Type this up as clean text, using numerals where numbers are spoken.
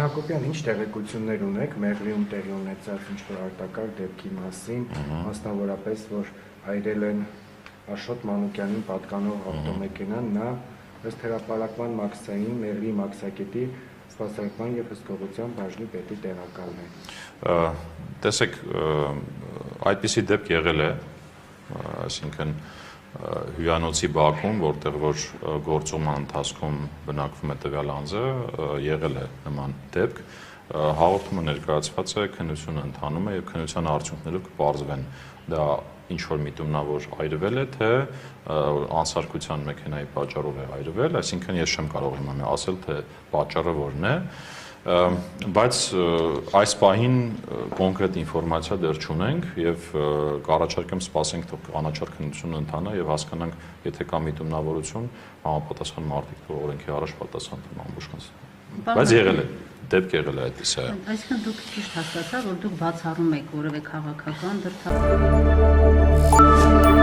Հակոբյան, ինչ տեղեկություններ ունեք Մեղրիում տեղի ունեցած ինչ-որ արտակարգ դեպքի մասին, մասնավորապես, որ այրել են Աշոտ Մանուկյանին պատկանող ավտոմեքենան, նա ըստ հրապարակման Մաքսային, Մեղրիի Մաքսակետի սպասարկման և հսկողության բաժնի պետի տեղակալն է։ Տեսեք, այդպիսի դեպք եղել է, այսինքն հյուրանոցի բակում, որտեղ որ գործողման ընթացքում բնակվում է տվյալ անձը, եղել է նման դեպք, հաղորդումը ներկայացված է, քննությունը ընթանում է եւ քննության արդյունքներով կպարզվեն դա ինչ որ միտումնավոր այրվել է, թե անսարքության մեքենայի պատճառով է այրվել, այսինքն ես չեմ կարող իմ ասել, թե պատճառը որն է, բայց այս պահին կոնկրետ ինֆորմացիա դեռ չունենք եւ կառաջարկեմ սպասենք, թող անաչառ քննությունը ընթանա եւ հասկանանք, եթե կա միտումնավորություն, համապատասխան մարդիկ թող օրենքի առաջ պատասխան տան ամբողջնս։ Բայց եղել է, դեպք եղել է այդպիսի։ Այսինքն դուք ճիշտ հասկացա, որ դուք բացառում եք որևէ քաղաքական դրդապատճառ։